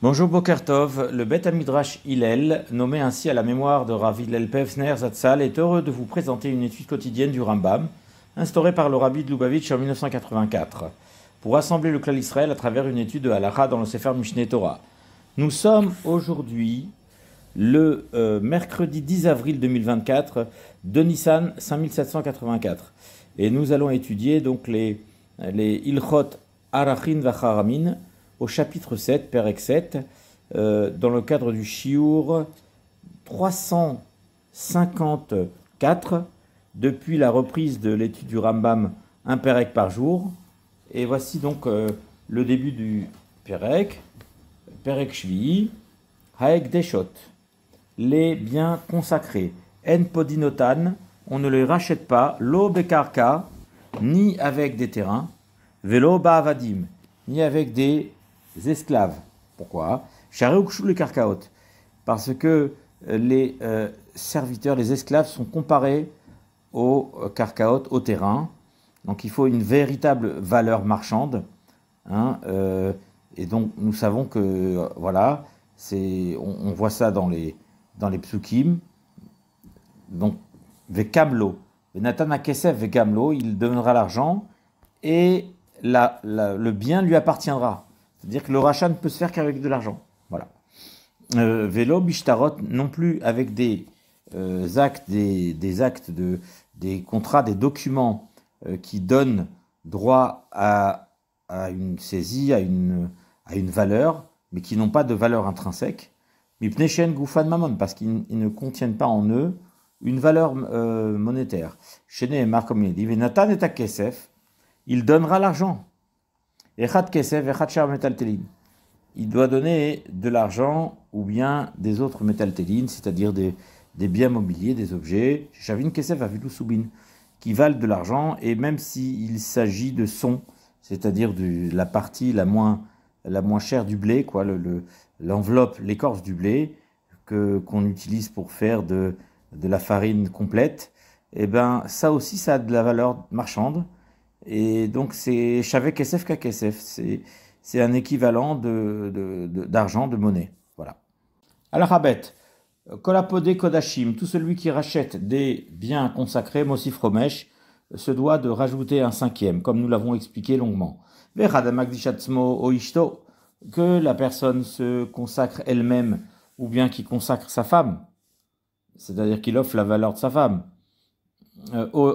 Bonjour Bokertov, le Bet Midrash Hillel, nommé ainsi à la mémoire de Rav Hillel Pevsner Zatzal, est heureux de vous présenter une étude quotidienne du Rambam, instaurée par le Rabbi de Lubavitch en 1984, pour rassembler le clan Israël à travers une étude de Halacha dans le Sefer Mishneh Torah. Nous sommes aujourd'hui le mercredi 10 avril 2024 de Nissan 5784, et nous allons étudier donc les Ilchot Arachin Vacharamin, au chapitre 7, Perek 7, dans le cadre du Shiur 354, depuis la reprise de l'étude du Rambam, un Perek par jour. Et voici donc le début du Perek, Perek Shvi'i, Haek Deshot, les biens consacrés, En Podinotan, on ne les rachète pas, Lo Bekarka, ni avec des terrains, Velo Ba'avadim, ni avec des esclaves. Pourquoi? Les karkaot. Parce que les serviteurs, les esclaves sont comparés aux karkaot, au terrain. Donc il faut une véritable valeur marchande. Et donc nous savons que, voilà, on voit ça dans les psukim. Donc, vekamlo. Nathan Kesef vekamlo, il donnera l'argent et le bien lui appartiendra. C'est-à-dire que le rachat ne peut se faire qu'avec de l'argent. Voilà. Vélo, bishtarot, non plus avec des actes, des contrats, des documents qui donnent droit à une saisie, à une valeur, mais qui n'ont pas de valeur intrinsèque. Mipneshen gufan mamon, parce qu'ils ne contiennent pas en eux une valeur monétaire. Chéné et Marc, comme il dit, Venatan et Kesef, il donnera l'argent. Echad kesef, echad shar metaltelin. Il doit donner de l'argent ou bien des autres metaltelin, c'est-à-dire des biens mobiliers, des objets, shavin kesef avilu subin, qui valent de l'argent, et même s'il s'agit de son, c'est-à-dire de la partie la moins chère du blé, quoi, l'enveloppe, l'écorce du blé, qu'on utilise pour faire de la farine complète, et ben ça aussi, ça a de la valeur marchande. Et donc c'est Shavek Kesef Ka Kesef, c'est un équivalent d'argent, de monnaie. Voilà. Al-Rabet, Kolapode Kodashim, tout celui qui rachète des biens consacrés, Mosif Romesh, se doit de rajouter un cinquième, comme nous l'avons expliqué longuement. Vechadamakdishatzmo Oishto, que la personne se consacre elle-même, ou bien qui consacre sa femme, c'est-à-dire qu'il offre la valeur de sa femme.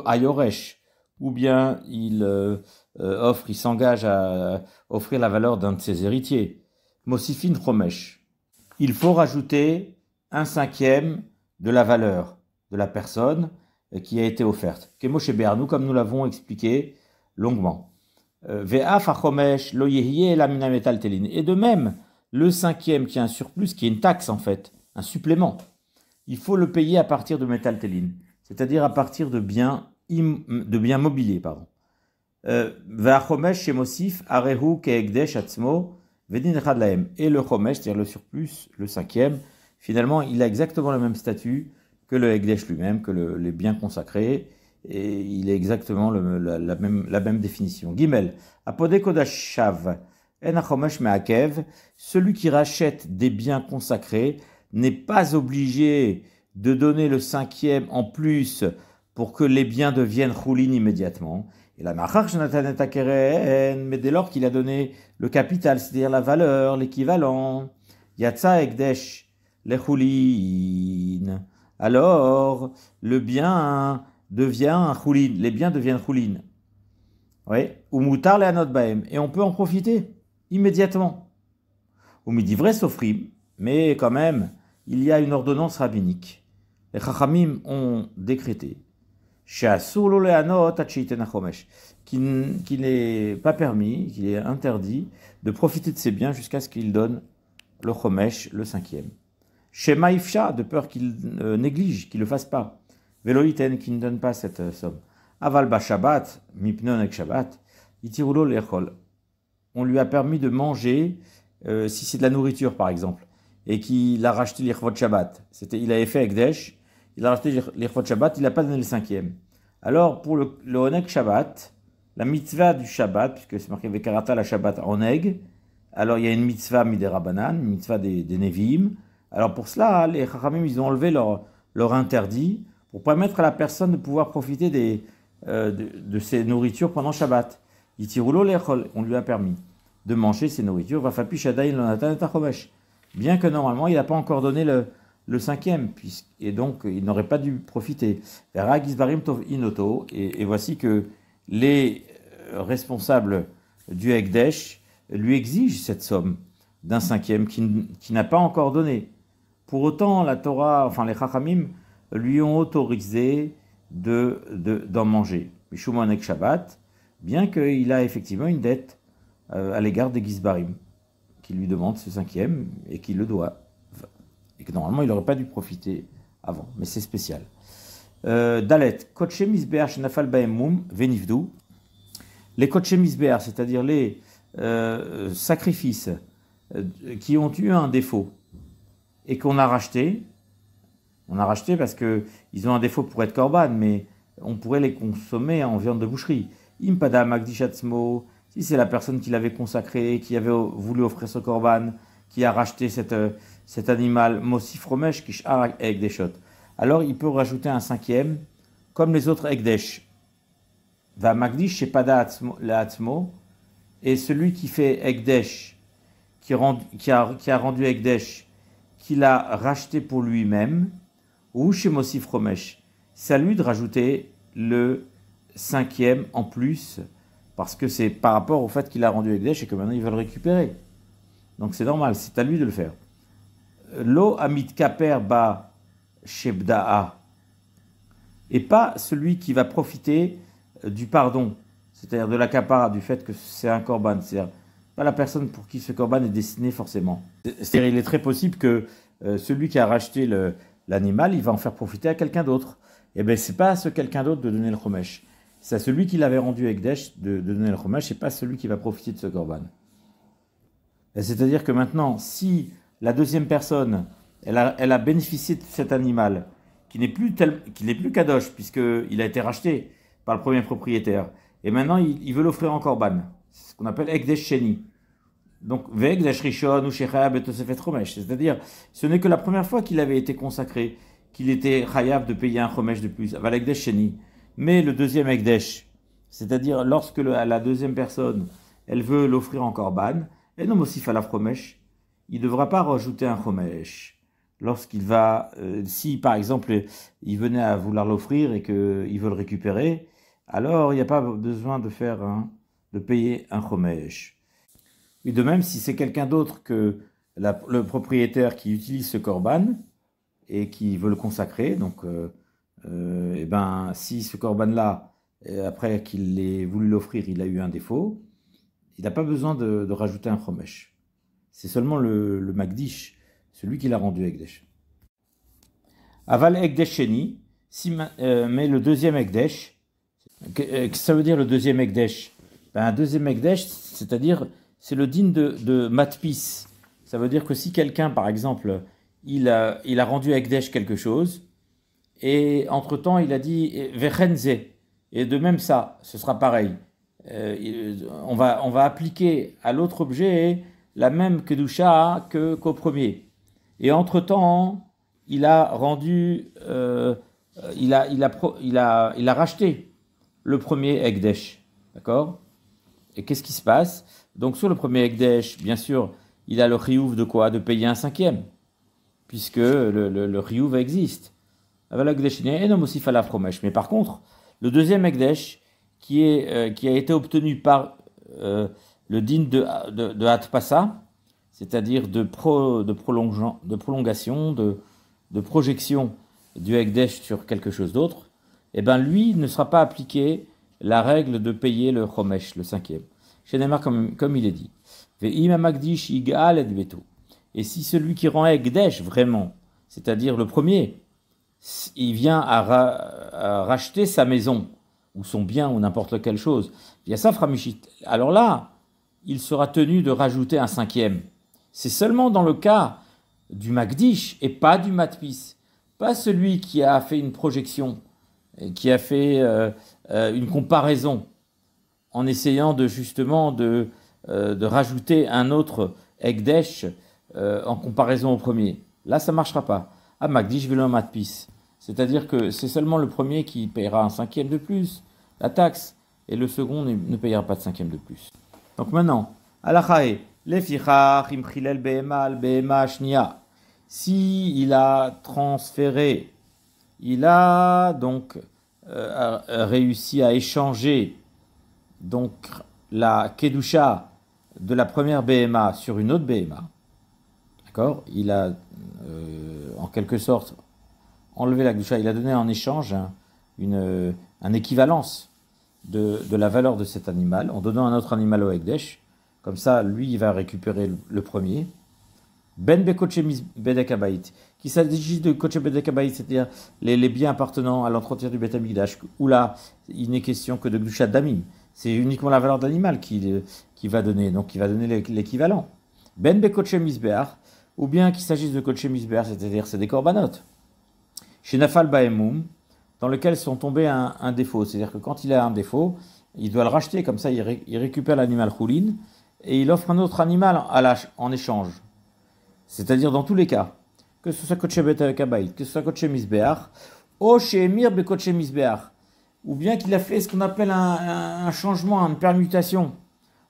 Ayoresh, ou bien il s'engage à offrir la valeur d'un de ses héritiers. Mosifin Romesh. Il faut rajouter un cinquième de la valeur de la personne qui a été offerte. Kemoshe Be'arnu, comme nous l'avons expliqué longuement. Ve'af Romesh lo yehiye la mina metal telin. Et de même, le cinquième qui a un surplus, qui est une taxe en fait, un supplément, il faut le payer à partir de metal telin, c'est-à-dire à partir de biens mobiliers, pardon. V'achomesh shemosif arehu keegdesh atzmo vedin echad lahem. Et le chomesh, c'est-à-dire le surplus, le cinquième, finalement, il a exactement le même statut que le egdesh lui-même, que les biens consacrés, et il est exactement la même définition. Gimel, apode kodash shav en achomesh meakev, celui qui rachète des biens consacrés n'est pas obligé de donner le cinquième en plus pour que les biens deviennent choulin immédiatement. Et la machar shenatan et akeren, mais dès lors qu'il a donné le capital, c'est-à-dire la valeur, l'équivalent, yatsa ekdesh le choulin, alors le bien devient choulin, les biens deviennent choulin. Oui, ou mutar le anot baem, et on peut en profiter immédiatement. Ou midivre sofrim, mais quand même, il y a une ordonnance rabbinique. Les chachamim ont décrété qui n'est pas permis, qu'il est interdit de profiter de ses biens jusqu'à ce qu'il donne le chomesh, le cinquième. Shema ifsha, de peur qu'il néglige, qu'il ne le fasse pas. Veloiten, qui ne donne pas cette somme. Aval ba shabbat, mipnon ek shabbat, itirulo lechol. On lui a permis de manger, si c'est de la nourriture par exemple, et qu'il a racheté l'irchvot shabbat. Il avait fait Ekdesh, il a racheté l'irchvot shabbat, il n'a pas donné le cinquième. Alors, pour le Oneg Shabbat, la mitzvah du Shabbat, puisque c'est marqué Vekarata la Shabbat Oneg, alors il y a une mitzvah midérabanan, une mitzvah des Nevi'im. Alors pour cela, les Chachamim, ils ont enlevé leur interdit pour permettre à la personne de pouvoir profiter de ses nourritures pendant Shabbat. Yitirulo lechol, on lui a permis de manger ses nourritures. Vafapi shadaïn lonatan et tachomesh. Bien que normalement, il n'a pas encore donné le cinquième, et donc il n'aurait pas dû profiter. Et voici que les responsables du Hekdesh lui exigent cette somme d'un cinquième qui n'a pas encore donné. Pour autant, la Torah, enfin les Chachamim, lui ont autorisé d'en manger. Mishumonek Shabbat, bien qu'il a effectivement une dette à l'égard des Gizbarim, qui lui demande ce cinquième et qui le doit. Et que normalement, il n'aurait pas dû profiter avant, mais c'est spécial. Dalet, Koche Misbeach Nafal Baemum Venivdu. Les Koche Misbeach, c'est-à-dire les sacrifices qui ont eu un défaut et qu'on a racheté. On a racheté parce qu'ils ont un défaut pour être korban, mais on pourrait les consommer en viande de boucherie. Impada Magdishatzmo, si c'est la personne qui l'avait consacré, qui avait voulu offrir ce korban, qui a racheté cet animal, Mosif Romesh Kishar Ekdeshot. Alors il peut rajouter un cinquième, comme les autres Ekdesh. Va Magdish Shepada Atzmo, et celui qui fait Ekdesh, qui a rendu Ekdesh, qui l'a racheté pour lui-même, ou chez Mosif Romesh, c'est à lui de rajouter le cinquième en plus, parce que c'est par rapport au fait qu'il a rendu Ekdesh et que maintenant il veut le récupérer. Donc c'est normal, c'est à lui de le faire. Lo amit kaper ba shebda'a, et pas celui qui va profiter du pardon, c'est-à-dire de la kapara, du fait que c'est un korban, c'est-à-dire pas la personne pour qui ce korban est destiné forcément. C'est-à-dire il est très possible que celui qui a racheté l'animal, il va en faire profiter à quelqu'un d'autre. Et bien c'est pas à ce quelqu'un d'autre de donner le chomesh, c'est à celui qui l'avait rendu Ekdesh de donner le chomesh, et pas celui qui va profiter de ce korban. C'est-à-dire que maintenant, si la deuxième personne, elle a bénéficié de cet animal, qui n'est plus kadosh, puisqu'il a été racheté par le premier propriétaire, et maintenant il veut l'offrir en korban, c'est ce qu'on appelle Ekdesh Sheni. Donc, Ve'ekdesh Rishon ou Shechayab et Tosefet Chomesh, c'est-à-dire, ce n'est que la première fois qu'il avait été consacré, qu'il était chayav de payer un chomesh de plus, avec Ekdesh Sheni. Mais le deuxième Ekdesh, c'est-à-dire lorsque la deuxième personne, elle veut l'offrir en korban, et non aussi falaf chomesh, il ne devra pas rajouter un chomesh. Lorsqu'il va, si par exemple, il venait à vouloir l'offrir et qu'il veut le récupérer, alors il n'y a pas besoin de payer un chomesh. Et de même, si c'est quelqu'un d'autre que le propriétaire qui utilise ce korban et qui veut le consacrer, donc, et ben, si ce korban-là, après qu'il ait voulu l'offrir, il a eu un défaut, il n'a pas besoin de rajouter un chomesh. C'est seulement le Magdish, celui qui l'a rendu Ekdesh. Aval Ekdesh Sheni, mais le deuxième Ekdesh, ça veut dire le deuxième Ekdesh? Ben, un deuxième Ekdesh, c'est-à-dire, c'est le din de matpis. Ça veut dire que si quelqu'un, par exemple, il a rendu Ekdesh quelque chose, et entre-temps, il a dit Vechenze, et de même ça, ce sera pareil. On va appliquer à l'autre objet la même kedusha qu'au premier. Et entre-temps, il a rendu, il a racheté le premier Ekdesh. D'accord? Et qu'est-ce qui se passe? Donc sur le premier Ekdesh, bien sûr, il a le chiyuv de quoi? De payer un cinquième, puisque le chiyuv existe. Mais par contre, le deuxième Ekdesh, qui a été obtenu par le din de Hatpasa, c'est-à-dire de prolongation, de projection du Ekdesh sur quelque chose d'autre, eh ben lui ne sera pas appliqué la règle de payer le chomesh, le cinquième. Chez Neymar, comme il est dit. Et si celui qui rend Ekdesh vraiment, c'est-à-dire le premier, il vient à racheter sa maison, ou son bien, ou n'importe quelle chose, alors là, il sera tenu de rajouter un cinquième. C'est seulement dans le cas du Magdish et pas du Matpis. Pas celui qui a fait une projection, qui a fait une comparaison, en essayant justement de de rajouter un autre Ekdesh en comparaison au premier. Là, ça ne marchera pas. Ah, Magdi, je vais le matpis. C'est-à-dire que c'est seulement le premier qui payera un cinquième de plus, la taxe, et le second ne payera pas de cinquième de plus. Donc maintenant, alachae, lefichach imchilel behema al behema shnia. Si il a transféré, il a donc réussi à échanger donc la kedusha de la première BMA sur une autre BMA, d'accord? Il a en quelque sorte enlevé la kedusha, il a donné en échange un équivalence de la valeur de cet animal en donnant un autre animal au Ekdesh. Comme ça, lui, il va récupérer le premier. Ben Bekoche Bedek Habayit, qu'il s'agisse de Koche Bedek Habayit, c'est-à-dire les biens appartenant à l'entretien du Beth Amikdash, où là, il n'est question que de Gdushat Damim. C'est uniquement la valeur de l'animal qui va donner, donc qui va donner l'équivalent. Ben Bekoche Misbeach, ou bien qu'il s'agisse de Koche Misbeach, c'est-à-dire c'est des korbanot. Chez Nafal Baemum, dans lequel sont tombés un défaut. C'est-à-dire que quand il a un défaut, il doit le racheter, comme ça il récupère l'animal choulin, et il offre un autre animal en échange. C'est-à-dire dans tous les cas, que ce soit Koche Bet Kabaït, que ce soit Koche Misbeach, ou chez Emir Be Koche Misbeach, ou bien qu'il a fait ce qu'on appelle un changement, une permutation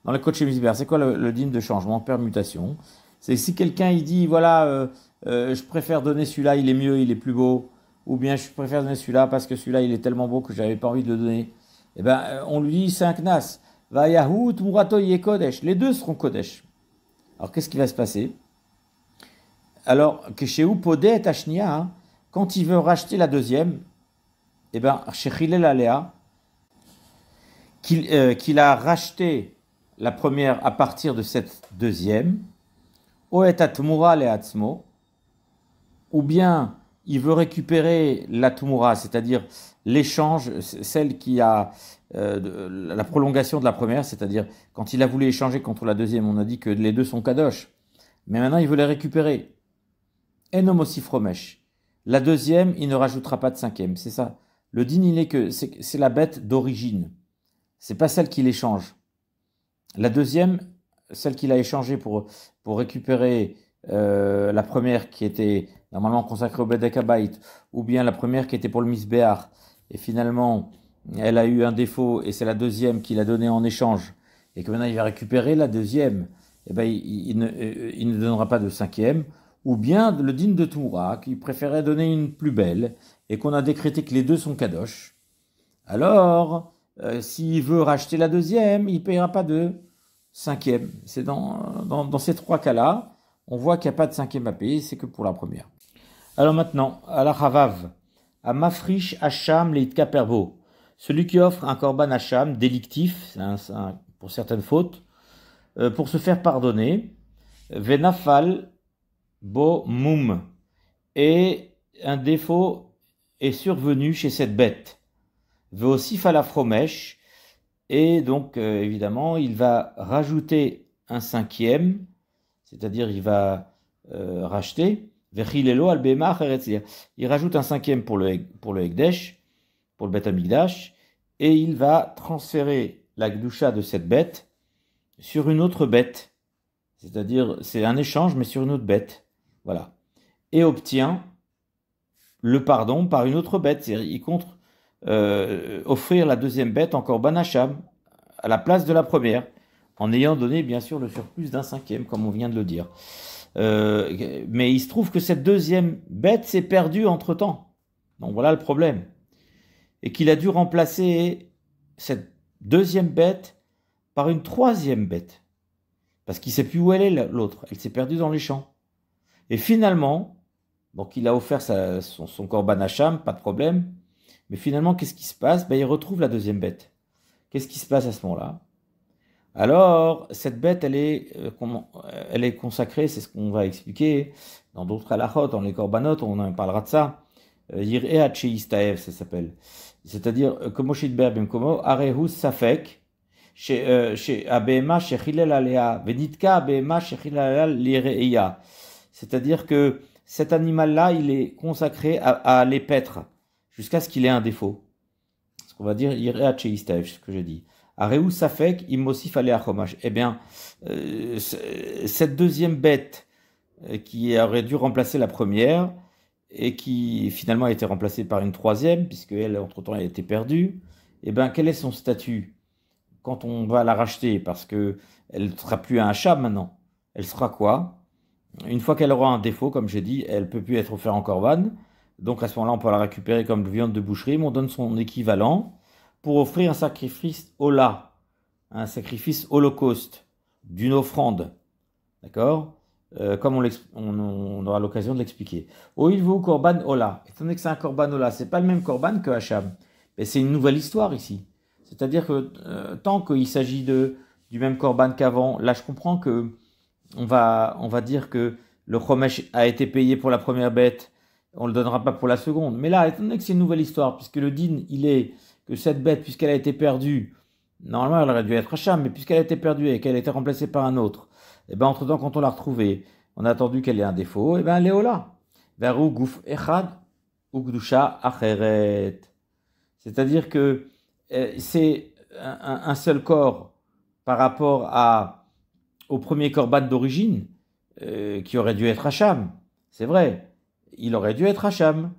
dans le Koche Misbeach. C'est quoi le dîme de changement, permutation? C'est si quelqu'un il dit, voilà, je préfère donner celui-là, il est mieux, il est plus beau, ou bien je préfère donner celui-là parce que celui-là il est tellement beau que j'avais pas envie de le donner. Eh bien, on lui dit, c'est un knas. Va Yahou, Tmurato Kodesh. Les deux seront Kodesh. Alors qu'est-ce qui va se passer? Alors que chez Upodé et Tachnia, quand il veut racheter la deuxième, eh bien, chez Chilel Aléa, qu'il a racheté la première à partir de cette deuxième, ou bien il veut récupérer la Tumura, c'est-à-dire l'échange, celle qui a la prolongation de la première, c'est-à-dire quand il a voulu échanger contre la deuxième, on a dit que les deux sont kadosh, mais maintenant il veut les récupérer. Enom aussi fromesh. La deuxième, il ne rajoutera pas de cinquième, c'est ça. Le din, il est que c'est la bête d'origine, c'est pas celle qu'il échange. La deuxième, celle qu'il a échangée pour récupérer la première qui était normalement consacrée au Bedek Habayit, ou bien la première qui était pour le Misbéach, et finalement elle a eu un défaut, et c'est la deuxième qu'il a donnée en échange, et que maintenant il va récupérer la deuxième, et ben il ne donnera pas de cinquième, ou bien le din de Toura, qui préférait donner une plus belle, et qu'on a décrété que les deux sont kadosh. Alors, s'il veut racheter la deuxième, il ne payera pas de cinquième. C'est dans ces trois cas-là, on voit qu'il n'y a pas de cinquième à payer, c'est que pour la première. Alors maintenant, à la Chavav, à Mafrish Hacham Leitka Perbo, celui qui offre un korban Hacham délictif, pour certaines fautes, pour se faire pardonner, Venafal Bo Moum, et un défaut est survenu chez cette bête. Veosif à la Fromesh, et donc évidemment il va rajouter un cinquième, c'est-à-dire il va racheter, il rajoute un cinquième pour le Ekdesh, pour le Beth Amikdash, et il va transférer la Gdusha de cette bête sur une autre bête, c'est-à-dire c'est un échange mais sur une autre bête, voilà, et obtient le pardon par une autre bête, c'est-à-dire il compte offrir la deuxième bête encore Banacham à la place de la première, en ayant donné bien sûr le surplus d'un cinquième, comme on vient de le dire. Mais il se trouve que cette deuxième bête s'est perdue entre-temps. Donc voilà le problème. Et qu'il a dû remplacer cette deuxième bête par une troisième bête. Parce qu'il ne sait plus où elle est, l'autre. Elle s'est perdue dans les champs. Et finalement, donc il a offert son korban hacham, pas de problème. Mais finalement, qu'est-ce qui se passe? Il retrouve la deuxième bête. Qu'est-ce qui se passe à ce moment-là? Alors, cette bête, elle est consacrée, c'est ce qu'on va expliquer dans d'autres halachot, dans les korbanot, on en parlera de ça. Yir'eh Hatcheistaev, ça s'appelle. C'est-à-dire, comme Oshidber Bimkomo, Arehus Safek, chez Abema, chez Chilel Alea, Venitka Abema, chez Chilel Alea, Lireia. C'est-à-dire que cet animal-là, il est consacré à les paître, jusqu'à ce qu'il ait un défaut. Ce qu'on va dire, Yir'eh Hatcheistaev, ce que j'ai dit. Areu Safek, Imosif Alea Chomash. Eh bien, cette deuxième bête qui aurait dû remplacer la première, et qui finalement a été remplacée par une troisième, puisque elle, entre-temps, elle a été perdue, eh bien, quel est son statut quand on va la racheter? Parce qu'elle ne sera plus un chat maintenant. Elle sera quoi? Une fois qu'elle aura un défaut, comme j'ai dit, elle ne peut plus être offerte en corban. Donc à ce moment-là, on peut la récupérer comme viande de boucherie, mais on donne son équivalent pour offrir un sacrifice hola, un sacrifice holocauste, d'une offrande. D'accord? Comme on aura l'occasion de l'expliquer. Oilvu korban ola. Étant donné que c'est un korban ola, c'est pas le même korban que Hacham. Mais c'est une nouvelle histoire ici. C'est-à-dire que tant qu'il s'agit du même korban qu'avant, là je comprends que on va dire que le chomesh a été payé pour la première bête, on ne le donnera pas pour la seconde. Mais là, étant donné que c'est une nouvelle histoire, puisque le din, il est que cette bête, puisqu'elle a été perdue, normalement elle aurait dû être Hacham, mais puisqu'elle a été perdue et qu'elle a été remplacée par un autre, et bien entre-temps, quand on l'a retrouvée, on a attendu qu'elle ait un défaut, et bien elle est Ola. Veru guf echad ugdusha acheret. C'est-à-dire que c'est un seul corps par rapport au premier korban d'origine, qui aurait dû être Hacham. C'est vrai, il aurait dû être Hacham.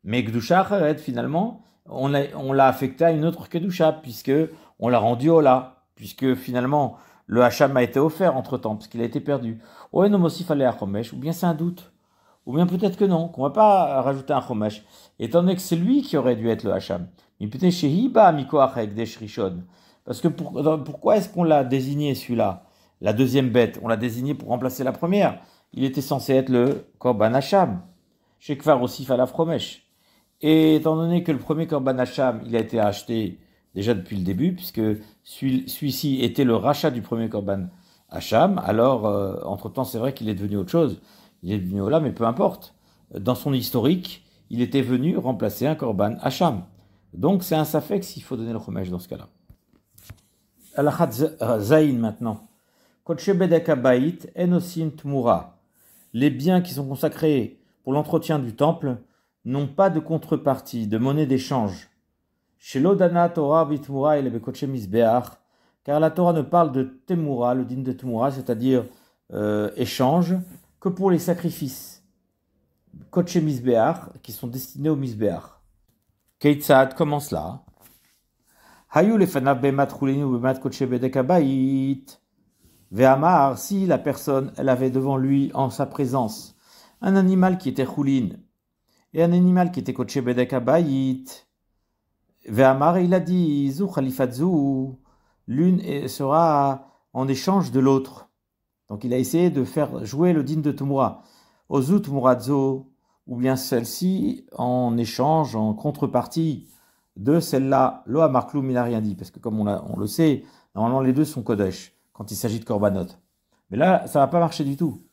Mais Gdusha Acheret, finalement, on l'a affecté à une autre Kedusha, puisque on l'a rendu Ola, puisque finalement, le Hacham a été offert entre-temps, parce qu'il a été perdu. Ou bien c'est un doute. Ou bien peut-être que non, qu'on ne va pas rajouter un Chomesh, étant donné que c'est lui qui aurait dû être le Hacham. Parce que pourquoi est-ce qu'on l'a désigné celui-là, la deuxième bête? On l'a désigné pour remplacer la première. Il était censé être le Korban Hacham. Shekvar aussi Falaf Chomesh. Et étant donné que le premier Korban Hacham, il a été acheté déjà depuis le début, puisque celui-ci était le rachat du premier Korban Hacham, alors entre-temps c'est vrai qu'il est devenu autre chose. Il est devenu Ola, mais peu importe. Dans son historique, il était venu remplacer un Korban Hacham. Donc c'est un safek s'il faut donner le chomesh dans ce cas-là. Alachat Zayin maintenant. Kodshe bedek habayit enosin tmura. Les biens qui sont consacrés pour l'entretien du temple n'ont pas de contrepartie, de monnaie d'échange. Chez l'Odana Torah bitmura et le bekodshe misbeach, car la Torah ne parle de temura, le din de temura, c'est-à-dire échange, que pour les sacrifices. Kodshe misbeach, qui sont destinés au misbeach. Keitzad, comment cela? Hayu lefanav bemat chulin ou bemat kodshe bedek habayit. Ve'amar, si la personne, elle avait devant lui, en sa présence, un animal qui était choulin et un animal qui était kodshe bedek habayit. Ve'amar, il a dit, zu khalifatzu, l'une sera en échange de l'autre. Donc il a essayé de faire jouer le din de Tumura. Ozu Tumurazzo, ou bien celle-ci en échange, en contrepartie de celle-là. Lo Amarkloum, il n'a rien dit, parce que comme on le sait, normalement les deux sont Kodesh, quand il s'agit de Korbanot. Mais là, ça ne va pas marcher du tout.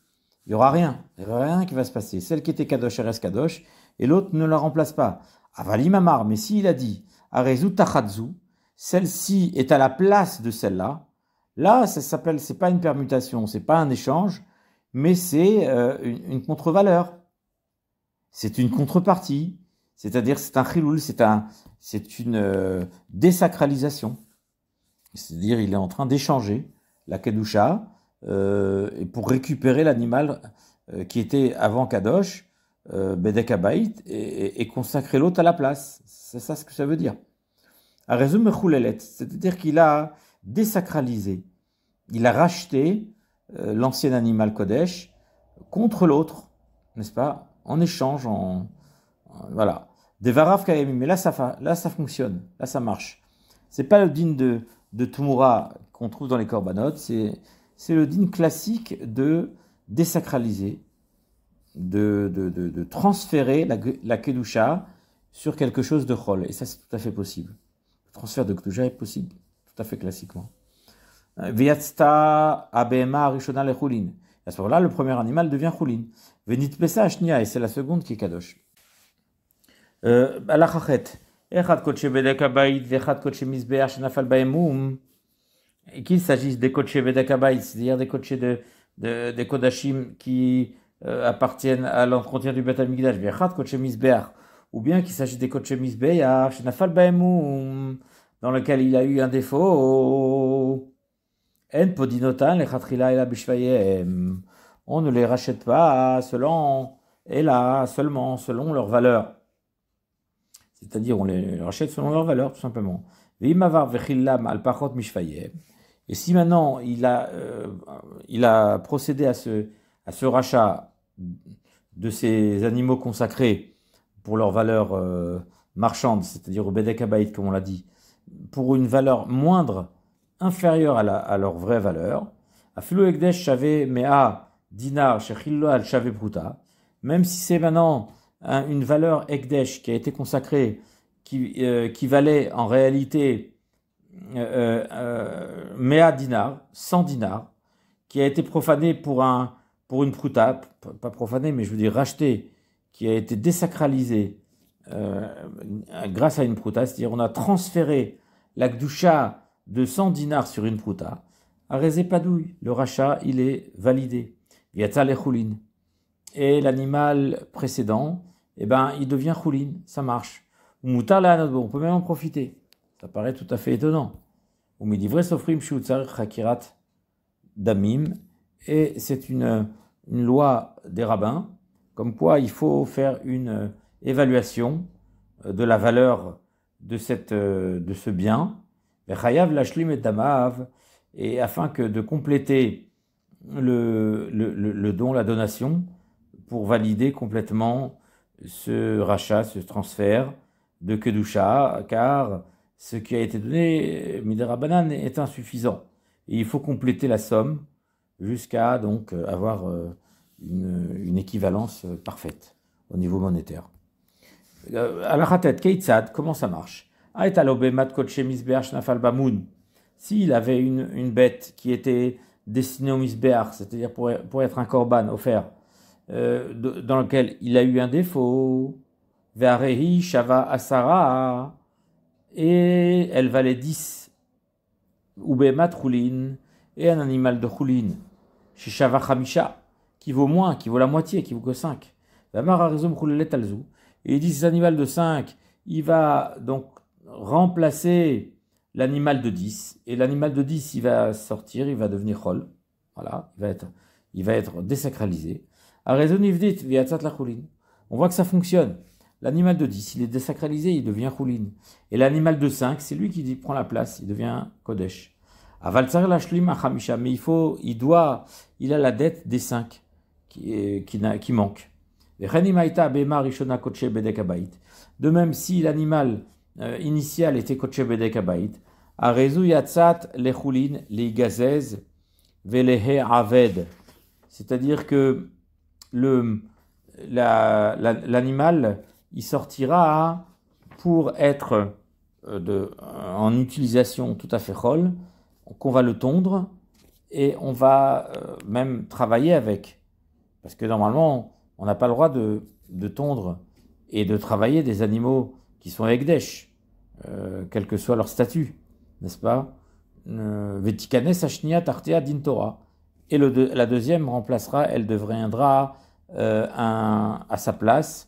Il n'y aura rien. Il n'y aura rien qui va se passer. Celle qui était Kadosh, elle reste Kadosh, et l'autre ne la remplace pas. Avalim Amar, mais s'il a dit, Arezu Tachadzu, celle-ci est à la place de celle-là, là, ça s'appelle, c'est pas une permutation, c'est pas un échange, mais c'est une contre-valeur. C'est une contrepartie. C'est-à-dire, c'est un chiloul, c'est une désacralisation. C'est-à-dire, il est en train d'échanger la kedusha pour récupérer l'animal qui était avant Kadosh, Bedek Habayit, et consacrer l'autre à la place. C'est ça ce que ça veut dire. Arezum mechulelet, c'est-à-dire qu'il a désacralisé. Il a racheté l'ancien animal Kodesh contre l'autre, n'est-ce pas? En échange, voilà. Des varav kayamim, mais là ça fonctionne, là ça marche. C'est pas le din de Tumura qu'on trouve dans les korbanot, c'est le din classique de désacraliser, de transférer la kedusha sur quelque chose de chol, et ça c'est tout à fait possible. Le transfert de kedusha est possible, tout à fait classiquement. Viatsta abema rishona lechulin. À ce moment-là, le premier animal devient chulin. Venit pesa ashnia, et c'est la seconde qui est kadosh. Alachachet. Echad kodshe bedek habayit, vechad kodshe misbeach shenafal baemum. Et qu'il s'agisse des kodshe bedek habayit, c'est-à-dire des kodshe des kodashim qui appartiennent à l'entretien du Beth Amikdash, vechad kodshe misbeach, ou bien qu'il s'agisse des kodshe misbeach shenafal baemum, dans lequel il a eu un défaut, en podinotan le chatrila et la bishvayem, on ne les rachète pas seulement selon leur valeur. C'est-à-dire, on les rachète selon leur valeur, tout simplement. Et si maintenant il a procédé à ce rachat de ces animaux consacrés pour leur valeur marchande, c'est-à-dire au Bedek Habayit, comme on l'a dit, pour une valeur moindre, inférieure à leur vraie valeur, Afilu Ekdesh Shave Mea Dinar Shechillo al Shave Pruta, même si c'est maintenant une valeur Ekdesh qui a été consacrée, qui valait en réalité Mea Dinar, 100 dinars, qui a été profané pour une pruta, pas profané, mais je veux dire racheté, qui a été désacralisé grâce à une pruta, c'est-à-dire on a transféré la gdusha de 100 dinars sur une pruta. Arezé padouille, le rachat, il est validé. Yatsa le choulin. Et l'animal précédent, eh ben, il devient choulin, ça marche. On peut même en profiter. Ça paraît tout à fait étonnant. Damim, et c'est une loi des rabbins, comme quoi il faut faire une évaluation de la valeur de ce bien, et afin que de compléter le don, la donation, pour valider complètement ce rachat, ce transfert de Kedusha, car ce qui a été donné, Midera Banan, est insuffisant. Et il faut compléter la somme jusqu'à donc avoir une équivalence parfaite au niveau monétaire. Alachatet, Keitzad, comment ça marche? S'il avait une bête qui était destinée au misbeach, c'est-à-dire pour être un korban offert, dans lequel il a eu un défaut, Ve'arehi Shava Asara, et elle valait 10, ou Behemat Choulin, et un animal de Choulin, chez Shava Chamisha, qui vaut moins, qui vaut la moitié, qui vaut que 5. Ve'amar Arizom Choulelet Alzu, et il dit cet animal de 5, il va donc remplacer l'animal de 10, et l'animal de 10, il va sortir, il va devenir Chol, voilà, il va être désacralisé. Arizon Ivdit, Viatzat la Choulin. On voit que ça fonctionne. L'animal de 10, il est désacralisé, il devient choulin. Et l'animal de 5, c'est lui qui prend la place, il devient kodesh. Avaltzar lashlim achamisha, mais il a la dette des 5 qui manque. De même, si l'animal initial était kodesh bedek habayit, arezu yatzat lechulin leigazez velehe aved. C'est-à-dire que l'animal, il sortira pour être en utilisation tout à fait chol, qu'on va le tondre et on va même travailler avec. Parce que normalement, on n'a pas le droit de tondre et de travailler des animaux qui sont ekdesh, quel que soit leur statut, n'est-ce pas? Vetikanes ashnia tartea din Torah. Et la deuxième remplacera, elle deviendra à sa place,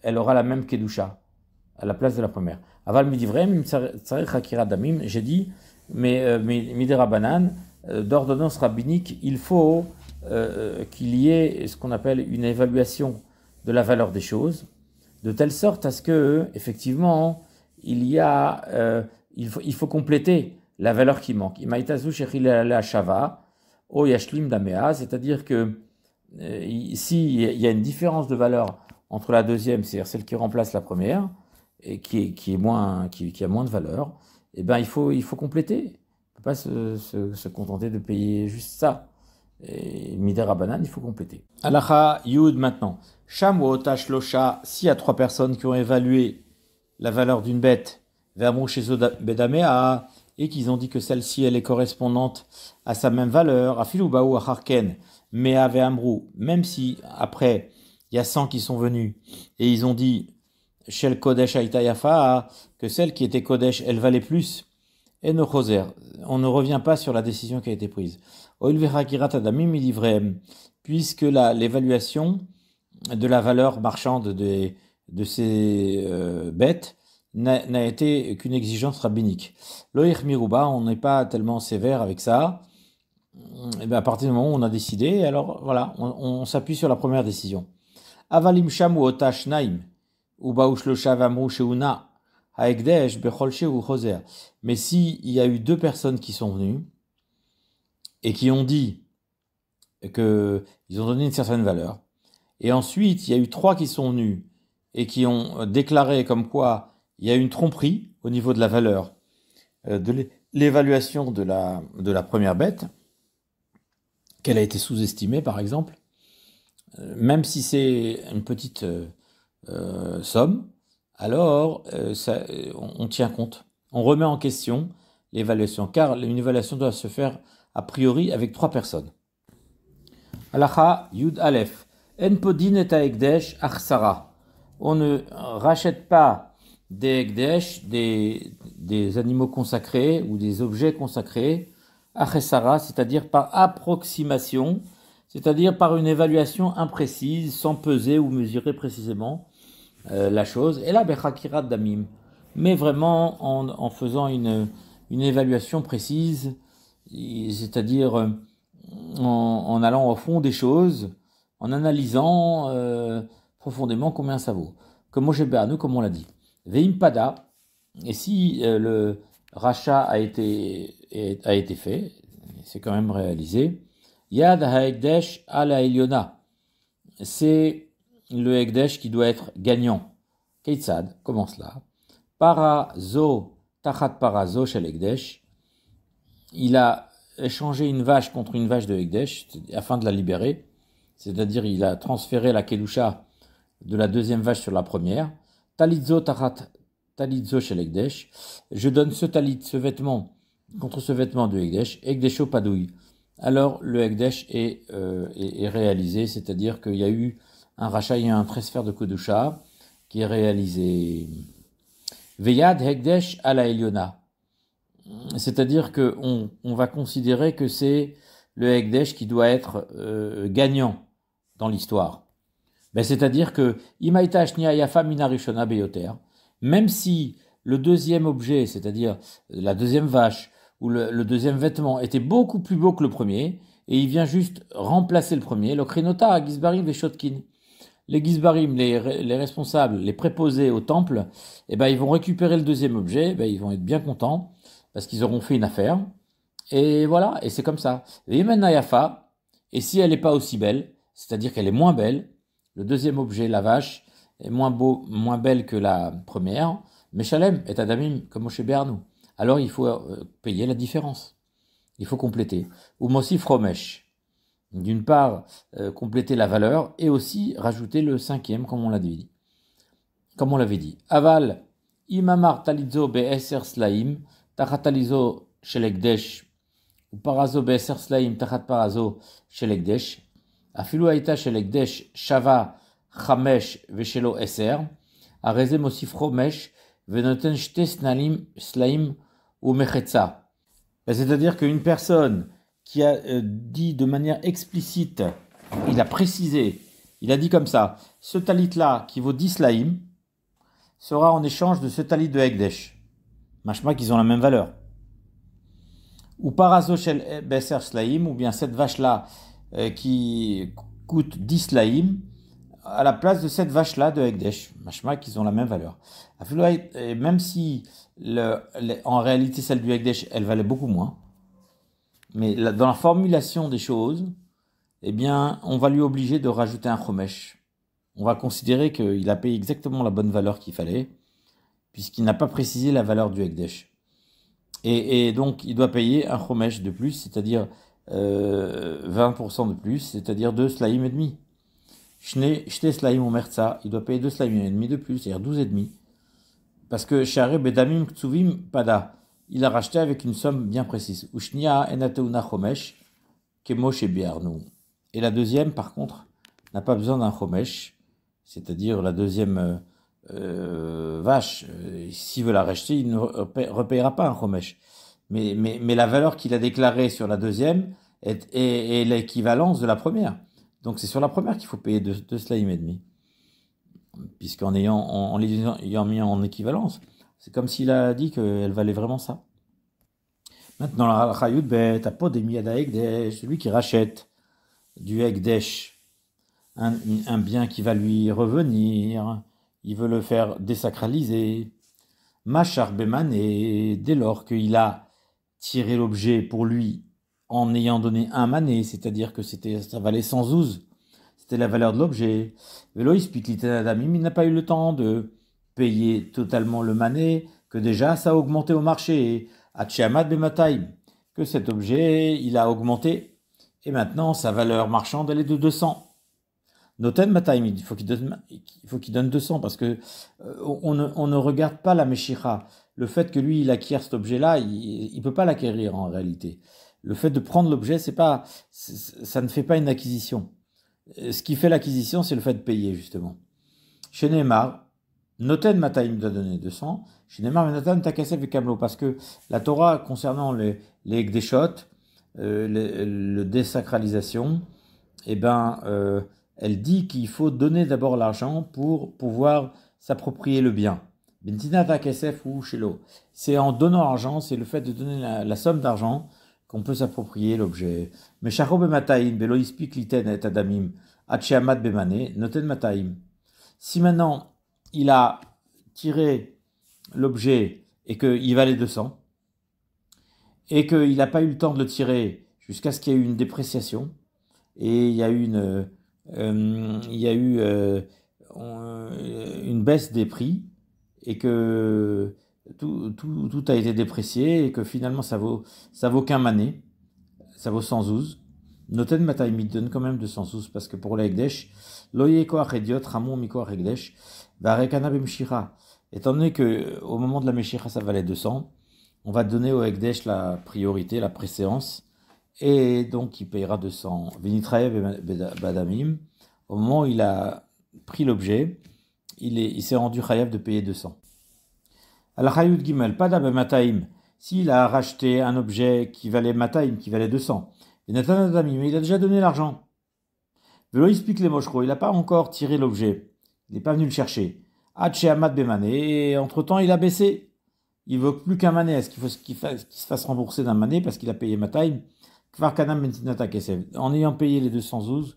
elle aura la même kedusha, à la place de la première. Aval midivrem, tsarech hakira damim, j'ai dit, mais midera banan, d'ordonnance rabbinique, il faut qu'il y ait ce qu'on appelle une évaluation de la valeur des choses, de telle sorte à ce que, effectivement, il faut compléter la valeur qui manque. Imaitazu shechil la shava, o yashlim damea, c'est-à-dire que s'il y a une différence de valeur entre la deuxième, c'est-à-dire celle qui remplace la première, et qui a moins de valeur, eh ben il faut compléter. On ne peut pas se contenter de payer juste ça. Et Midera Banan, il faut compléter. Alacha Yud maintenant. Sham ou Otash Losha, s'il y a 3 personnes qui ont évalué la valeur d'une bête, Vermou chez Bedamea, et qu'ils ont dit que celle-ci, elle est correspondante à sa même valeur, Afilou Baou Acharken, Mea Ve'amrou, même si après, il y a 100 qui sont venus, et ils ont dit, Shel Kodesh Aitayafa, que celle qui était Kodesh, elle valait plus, et no Choser. On ne revient pas sur la décision qui a été prise. Oil Vechakirat Adamim, il dit vrai, puisque l'évaluation de la valeur marchande de ces bêtes n'a été qu'une exigence rabbinique. Loïch Mirouba, on n'est pas tellement sévère avec ça. Et bien à partir du moment où on a décidé, alors voilà, on s'appuie sur la première décision. Avalim Sham ou Otash Naim, ou Baushloshav Amrou Sheuna, Haekdesh, Becholche ou Choser. Mais s'il y a eu deux personnes qui sont venues et qui ont dit qu'ils ont donné une certaine valeur, et ensuite il y a eu trois qui sont venus et qui ont déclaré comme quoi il y a eu une tromperie au niveau de la valeur de l'évaluation de la première bête, qu'elle a été sous-estimée par exemple, même si c'est une petite somme, alors on tient compte, on remet en question l'évaluation, car une évaluation doit se faire a priori avec trois personnes. Halacha Yud Aleph. En podin et Ekdesh achsara. On ne rachète pas des Ekdesh, des animaux consacrés ou des objets consacrés, achsara, c'est-à-dire par approximation, c'est-à-dire par une évaluation imprécise, sans peser ou mesurer précisément la chose. Et là, bechakirat damim. Mais vraiment en faisant une évaluation précise, c'est-à-dire en allant au fond des choses, en analysant profondément combien ça vaut. Comme Moshe Be'anu, comme on l'a dit. Veim pada, et si le rachat a été fait, c'est quand même réalisé, Yad ha'ekdesh ala Eliona, c'est le Ekdesh qui doit être gagnant. Keitzad, comment cela? Parazo, tachat parazo shel Ekdesh, il a échangé une vache contre une vache de Ekdesh afin de la libérer, c'est-à-dire il a transféré la kedusha de la deuxième vache sur la première. Talitzo tachat talitzo shel Ekdesh, je donne ce talit, ce vêtement, contre ce vêtement de Ekdesh, Ekdesho padouille. Alors le Ekdesh est réalisé, c'est-à-dire qu'il y a eu un rachat, il y a un transfert de kedusha qui est réalisé. Veyad Ekdesh à la Eliona. C'est-à-dire qu'on va considérer que c'est le Ekdesh qui doit être gagnant dans l'histoire. Ben, c'est-à-dire que Imaita Shnia Yafa Mina Rishona Beyoter, même si le deuxième objet, c'est-à-dire la deuxième vache ou le deuxième vêtement était beaucoup plus beau que le premier, et il vient juste remplacer le premier, le Krinota Gizbarim Veshotkin. Les Gizbarim, les responsables, les préposés au temple, eh ben, ils vont récupérer le deuxième objet, ben, ils vont être bien contents, parce qu'ils auront fait une affaire. Et voilà, et c'est comme ça. Et si elle n'est pas aussi belle, c'est-à-dire qu'elle est moins belle, le deuxième objet, la vache, est moins belle que la première, Meshalem et Adamim, comme Moshe Be'anu. Alors il faut payer la différence. Il faut compléter. Ou Mosif Romesh. D'une part, compléter la valeur et aussi rajouter le cinquième, comme on l'avait dit. Aval, Imamar Talizo Be'eser Slaim, Tachatalizo Shelekdesh, ou Parazo Be'eser Slaim, Tachat Parazo Shelekdesh, Afilu Aïta Shelekdesh, Shava, Chamesh, Veshelo Eser, Areze Mosif Romesh, Venoten Shte Slaim, ou Mechetza. C'est-à-dire qu'une personne qui a dit de manière explicite, il a précisé, il a dit comme ça, ce talit-là qui vaut 10 slaim, sera en échange de ce talit de Ekdesh. Machma qu'ils ont la même valeur. Ou parazo shel beser slaim, ou bien cette vache-là qui coûte 10 slaim, à la place de cette vache-là de Ekdesh. Machma qu'ils ont la même valeur. Même si en réalité celle du Ekdesh, elle valait beaucoup moins, mais dans la formulation des choses, eh bien, on va lui obliger de rajouter un chomesh. On va considérer qu'il a payé exactement la bonne valeur qu'il fallait, puisqu'il n'a pas précisé la valeur du Ekdesh. Et donc, il doit payer un chomesh de plus, c'est-à-dire 20% de plus, c'est-à-dire 2 slaim et demi. Shte slaim ou merza, il doit payer 2 slaim et demi de plus, c'est-à-dire 12 et demi. Parce que Share Bedamim Ktsuvim Pada, il a racheté avec une somme bien précise. Ushnia enateuna chomesh, kemosh et biarnu. Et la deuxième, par contre, n'a pas besoin d'un chomesh, c'est-à-dire la deuxième vache. S'il veut la racheter, il ne repayera pas un chomesh. Mais la valeur qu'il a déclarée sur la deuxième est l'équivalence de la première. Donc c'est sur la première qu'il faut payer 2 slaim et demi. Puisqu'en les ayant mis en équivalence. C'est comme s'il a dit qu'elle valait vraiment ça. Maintenant, la halakha yud bet, apodemi ad ha'ekdesh, celui qui rachète du hekdesh, un bien qui va lui revenir, il veut le faire désacraliser. Machar bemané, dès lors qu'il a tiré l'objet pour lui en ayant donné un mané, c'est-à-dire que ça valait 100 zouz, c'était la valeur de l'objet. Velo explique l'Itanadamim, il n'a pas eu le temps de payer totalement le mané, que déjà ça a augmenté au marché. Hachiamad bemataim, que cet objet, il a augmenté, et maintenant sa valeur marchande, elle est de 200. Noten mataim, il faut qu'il donne 200, parce que on ne regarde pas la Meshicha. Le fait que lui, il acquiert cet objet-là, il peut pas l'acquérir en réalité. Le fait de prendre l'objet, ça ne fait pas une acquisition. Ce qui fait l'acquisition, c'est le fait de payer, justement. Chez Neymar, Noten Mataim doit donner 200. Chez Neymar, Natan Takasef et Kamlo. Parce que la Torah, concernant les Ekdeshot, le désacralisation, elle dit qu'il faut donner d'abord l'argent pour pouvoir s'approprier le bien. Bentina Takasef ou Shelo. C'est en donnant l'argent, c'est le fait de donner la somme d'argent qu'on peut s'approprier l'objet. Mais Shachor bemataim, belo ispik liten et adamim, atcheamad bemane, noten mataim. Si maintenant il a tiré l'objet et qu'il valait 200, et qu'il n'a pas eu le temps de le tirer jusqu'à ce qu'il y ait eu une dépréciation, et il y a eu une baisse des prix, et que tout a été déprécié et que finalement ça vaut qu'un mané, ça vaut 100 zouz. Noten Mataim, il donne quand même 200 zouz parce que pour l'Ekdesh, Loye Koach Ediot, Ramon Mikoach Ekdesh, Varekana Bemshira. Étant donné que au moment de la Meshira ça valait 200, on va donner au Ekdesh la priorité, la préséance, et donc il payera 200. Vinitraev Badamim, au moment où il a pris l'objet, il s'est rendu chayav de payer 200. Al-Chayut Gimel, Pada Mataim, s'il a racheté un objet qui valait Mataim, qui valait 200, et Nathan Adamim, il a déjà donné l'argent. Velo explique les moshro, il n'a pas encore tiré l'objet, il n'est pas venu le chercher. Hache Amad Bemané, et entre-temps il a baissé. Il veut plus qu'un mané, est-ce qu'il faut qu'il se fasse rembourser d'un mané parce qu'il a payé Mataim? Kvar Kanam Bentinata Kesev, en ayant payé les 200 zouz,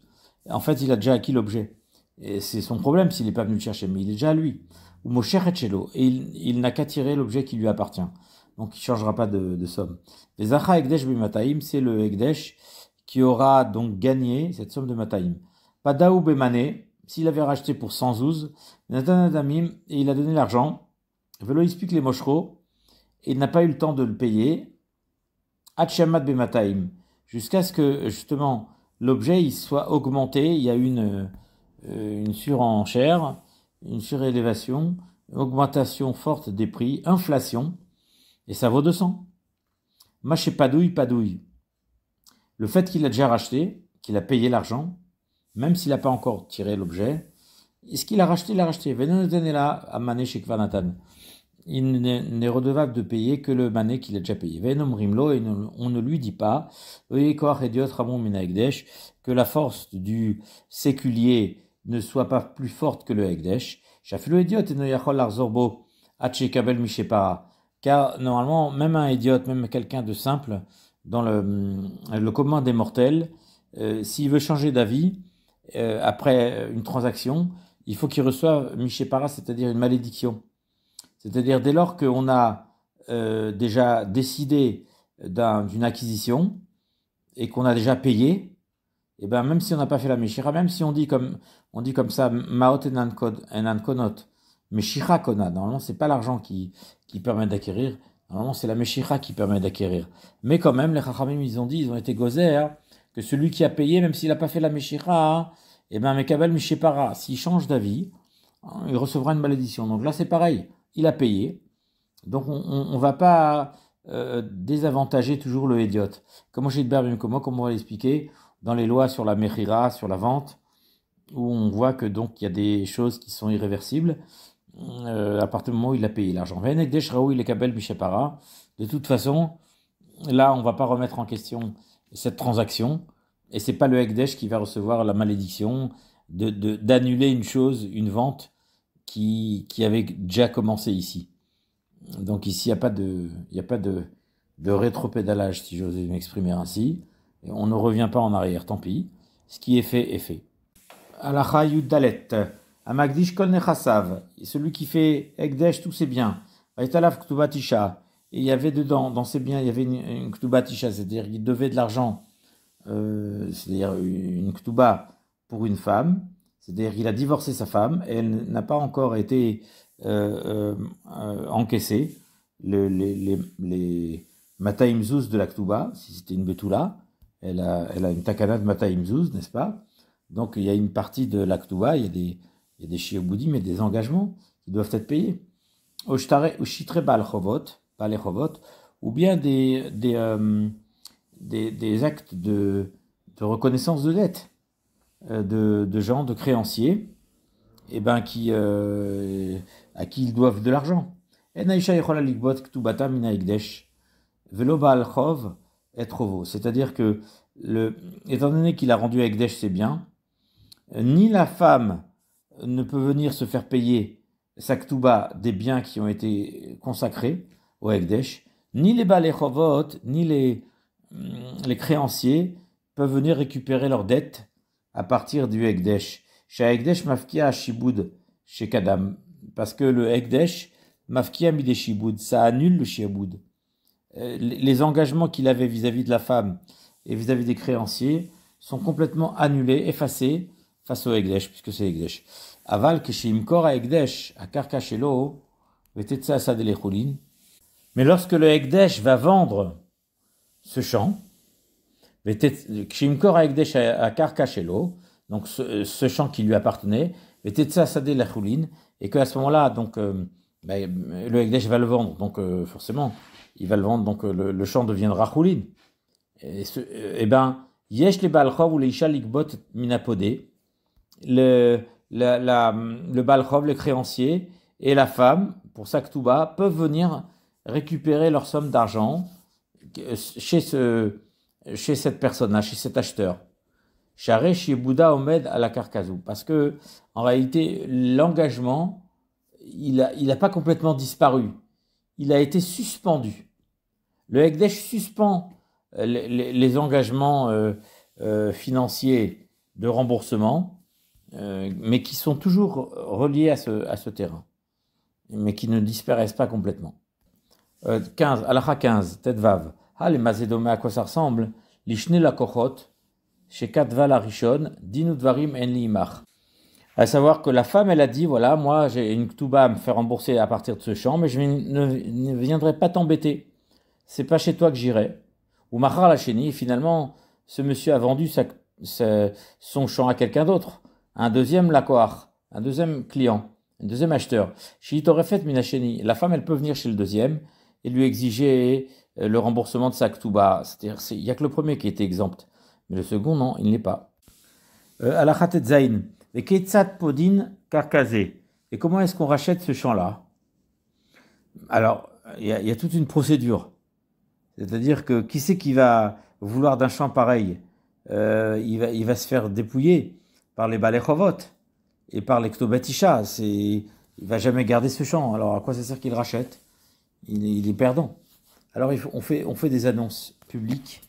en fait il a déjà acquis l'objet. Et c'est son problème s'il n'est pas venu le chercher, mais il est déjà à lui. Ou Mosher Etchelo, et il n'a qu'à tirer l'objet qui lui appartient. Donc il ne changera pas de somme. Les Acha Ekdesh Bemataim, c'est le Ekdesh qui aura donc gagné cette somme de Mataim. Padaou Bemane, s'il avait racheté pour 100 zouz, Nathan Adamim, et il a donné l'argent, Velo explique les Moshro, et il n'a pas eu le temps de le payer, Hachamat Bemataim, jusqu'à ce que justement l'objet il soit augmenté, il y a une surenchère, une surélévation, une augmentation forte des prix, inflation, et ça vaut 200. Maché padouille. Le fait qu'il a déjà racheté, qu'il a payé l'argent, même s'il n'a pas encore tiré l'objet, ce qu'il a racheté, il a racheté. Venontenela à mané chez Kvanatan. Il n'est redevable de payer que le mané qu'il a déjà payé. Venomrimlo, et on ne lui dit pas, que la force du séculier ne soit pas plus forte que le Hekdesh. Car normalement, même un idiot, même quelqu'un de simple, dans le commun des mortels, s'il veut changer d'avis, après une transaction, il faut qu'il reçoive Mishepara, c'est-à-dire une malédiction. C'est-à-dire dès lors qu'on a déjà décidé d'une acquisition et qu'on a déjà payé, et ben même si on n'a pas fait la Meshira, même si on dit comme ça, Maot enan konot, Meshira kona, normalement c'est pas l'argent qui permet d'acquérir, normalement c'est la Meshira qui permet d'acquérir. Mais quand même, les Chachamim ils ont été gozer, que celui qui a payé, même s'il n'a pas fait la Meshira, et ben Mekabel Mishepara, s'il change d'avis, il recevra une malédiction. Donc là c'est pareil, il a payé, donc on va pas désavantager toujours le idiot. Comme on va l'expliquer dans les lois sur la mechira, sur la vente, où on voit que donc il y a des choses qui sont irréversibles à partir du moment où il a payé l'argent. De toute façon, là on va pas remettre en question cette transaction, et c'est pas le Hekdesh qui va recevoir la malédiction d'annuler une chose, une vente qui avait déjà commencé ici. Donc ici, il n'y a pas de rétropédalage, si j'ose m'exprimer ainsi. Et on ne revient pas en arrière, tant pis. Ce qui est fait est fait. Alacha Yuddalet, Amagdish Kol Nechasav, celui qui fait Ekdesh, tous ses biens. Vaitalav Ktubatisha, et il y avait dedans, dans ses biens, il y avait une Ktubatisha, c'est-à-dire qu'il devait de l'argent, c'est-à-dire une Ktuba pour une femme, c'est-à-dire qu'il a divorcé sa femme, et elle n'a pas encore été encaissée. Les Mataim Zuz de la Ktuba, si c'était une Betula, elle a une takana de Mataim Zuz, n'est-ce pas? Donc il y a une partie de l'Aktuba, il y a des shioboudim et des engagements qui doivent être payés. Ushitre Baal Chovot, ou bien des actes de reconnaissance de dette de gens, de créanciers, et ben à qui ils doivent de l'argent. C'est-à-dire que, étant donné qu'il a rendu à Ekdesh ses biens, ni la femme ne peut venir se faire payer sa ktuba des biens qui ont été consacrés au Ekdesh, ni les balei chovot, ni les créanciers peuvent venir récupérer leurs dettes à partir du Ekdesh. Chez Ekdesh mafkia shibud chez Kadam, parce que le Ekdesh mafkia midé shibud, ça annule le shibud. Les engagements qu'il avait vis-à-vis de la femme et vis-à-vis des créanciers sont complètement annulés, effacés face au Ekdesh, puisque c'est Ekdesh. Aval keshimkor a Ekdesh, a karkashelo, vetetsa sadele chulin. Mais lorsque le Ekdesh va vendre ce champ, keshimkor a Ekdesh a karkashelo, donc ce champ qui lui appartenait, vetetsa sadele chulin, et qu'à ce moment-là, donc, le Ekdesh va le vendre, donc forcément, il va le vendre, donc le champ deviendra chulin. Et ben, yesh le balchov ou le isha likbot minapodé, le balchov, le créancier, et la femme, pour sa ktuba, peuvent venir récupérer leur somme d'argent chez cette personne-là, chez cet acheteur. Share chez Bouddha Omed à la Karkazou. Parce que, en réalité, l'engagement, il a pas complètement disparu. Il a été suspendu. Le Ekdesh suspend les engagements financiers de remboursement, mais qui sont toujours reliés à ce terrain, mais qui ne disparaissent pas complètement. 15, Alacha 15, Tet Vav. Ah, les Mazédomé, à quoi ça ressemble? Lishne la Kochot, chez Katva la Rishon, Dinu Dvarim en Liimach. À savoir que la femme, elle a dit, voilà, moi j'ai une ktuba à me faire rembourser à partir de ce champ, mais je ne viendrai pas t'embêter. C'est pas chez toi que j'irai. Ou Machar la Chéni, finalement, ce monsieur a vendu son champ à quelqu'un d'autre. Un deuxième lakoar, un deuxième client, un deuxième acheteur. Chez Itorefet Minacheni, la femme, elle peut venir chez le deuxième et lui exiger le remboursement de sa ktuba. C'est-à-dire, il n'y a que le premier qui était exempt. Mais le second, non, il ne l'est pas. Alachatet Zain. Et Ketsat Podin Karkazé. Et comment est-ce qu'on rachète ce champ-là? Alors, il y a toute une procédure. C'est-à-dire que qui c'est qui va vouloir d'un champ pareil? Il va se faire dépouiller par les balei chovot et par les ktobatisha. Il va jamais garder ce champ. Alors à quoi ça sert qu'il rachète? Il est perdant. Alors on fait des annonces publiques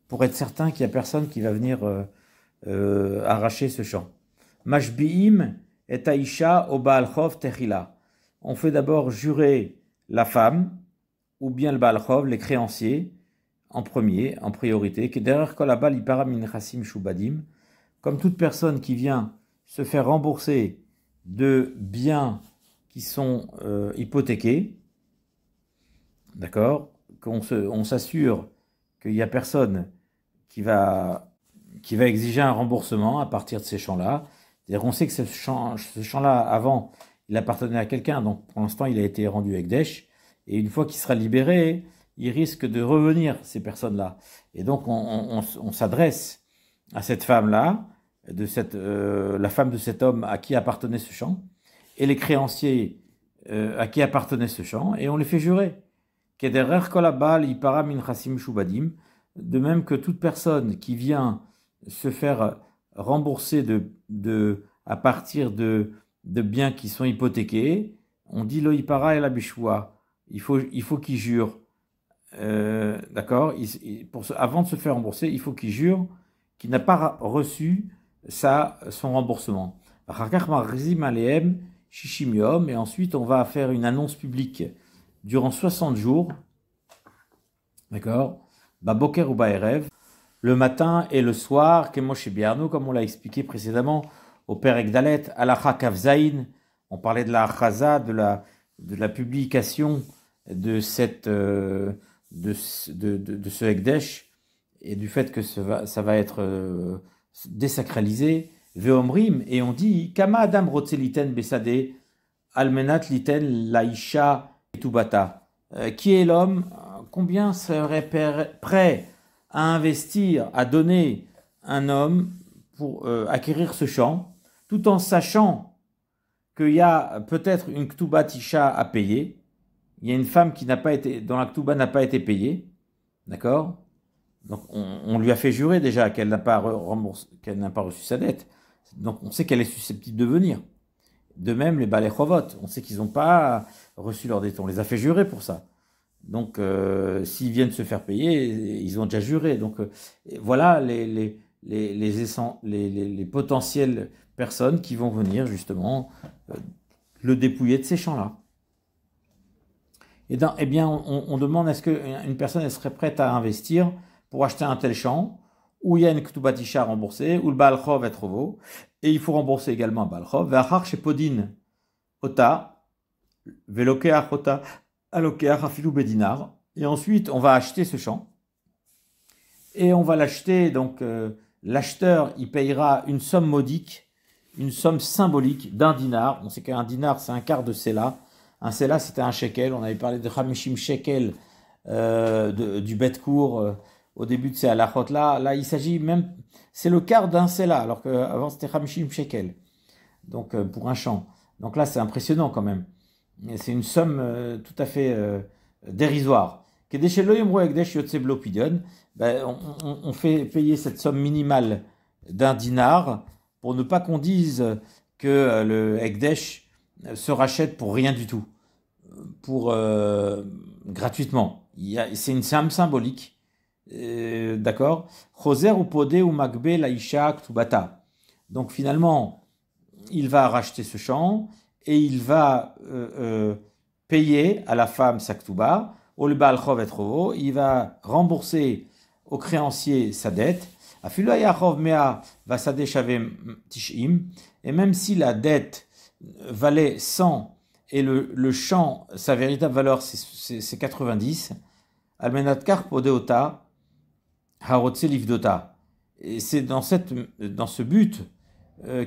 pour être certain qu'il n'y a personne qui va venir arracher ce champ. Mashbi'im et Aisha au Baal Chov Techila. On fait d'abord jurer la femme, ou bien le Baal Chov, les créanciers, en priorité, que derrière Kolabal Ipara Min Chassim Shubadim, comme toute personne qui vient se faire rembourser de biens qui sont hypothéqués, d'accord, on s'assure qu'il n'y a personne qui va exiger un remboursement à partir de ces champs-là. C'est-à-dire qu'on sait que ce champ-là, avant, il appartenait à quelqu'un, donc pour l'instant, il a été rendu à Ekdesh, et une fois qu'il sera libéré, il risque de revenir, ces personnes-là. Et donc, on s'adresse à cette femme-là, la femme de cet homme à qui appartenait ce champ, et les créanciers à qui appartenait ce champ, et on les fait jurer. Kederer kolabal ipara min chassim shubadim, de même que toute personne qui vient se faire rembourser à partir de biens qui sont hypothéqués, on dit lo ipara et la bishua, il faut qu'il jure, d'accord, avant de se faire rembourser, il faut qu'il jure qu'il n'a pas reçu son remboursement. Et ensuite, on va faire une annonce publique durant 60 jours, d'accord, Boker ou Baerev, le matin et le soir, comme on l'a expliqué précédemment, au Père Egdalet, Alacha Kavzaïn, on parlait de la Chaza, de la publication de ce Ekdesh, et du fait que ça va être désacralisé, Veomrim, et on dit, Kama Adam Rotzeliten Besade, Almenat Liten Laisha Etubata. Qui est l'homme? Combien serait prêt à investir, à donner un homme pour acquérir ce champ, tout en sachant qu'il y a peut-être une Ktuba Tisha à payer, il y a une femme dont la Ktuba n'a pas été payée, d'accord? Donc on lui a fait jurer déjà qu'elle n'a pas reçu sa dette, donc on sait qu'elle est susceptible de venir. De même, les Balei Chovot, on sait qu'ils n'ont pas reçu leur dette, on les a fait jurer pour ça. Donc, s'ils viennent se faire payer, ils ont déjà juré. Donc, voilà les potentielles personnes qui vont venir justement le dépouiller de ces champs-là. Eh bien, on demande est-ce qu'une personne serait prête à investir pour acheter un tel champ où il y a une Ktuba Tisha remboursée, où le Baal Chov est trop beau, et il faut rembourser également un Baal Chov. Ve'achar shepodin ota velokeach ota alokeach afilu bedinar. Et ensuite, on va acheter ce champ. Et on va l'acheter, donc l'acheteur, il payera une somme modique, une somme symbolique d'un dinar. On sait qu'un dinar, c'est un quart de séla. Un séla, c'était un shekel. On avait parlé de Hamishim shekel du bet court au début de ces halachot là. Là, il s'agit même, c'est le quart d'un séla, alors qu'avant c'était Hamishim shekel. Donc pour un champ. Donc là, c'est impressionnant quand même. C'est une somme tout à fait dérisoire. On fait payer cette somme minimale d'un dinar pour ne pas qu'on dise que le Ekdesh se rachète pour rien du tout, gratuitement. C'est une somme symbolique, d'accord. Choser ou podé ou magbe laïcha ktubata. Donc finalement, il va racheter ce champ et il va payer à la femme sa ktuba, au Baal Chov et Trovo, il va rembourser au créancier sa dette. Afilu Yachov Mea va sadeshavem tishim, et même si la dette valait 100 et le champ, sa véritable valeur c'est 90, Almenat Kar Podeota Harotse Livdota. Et c'est dans ce but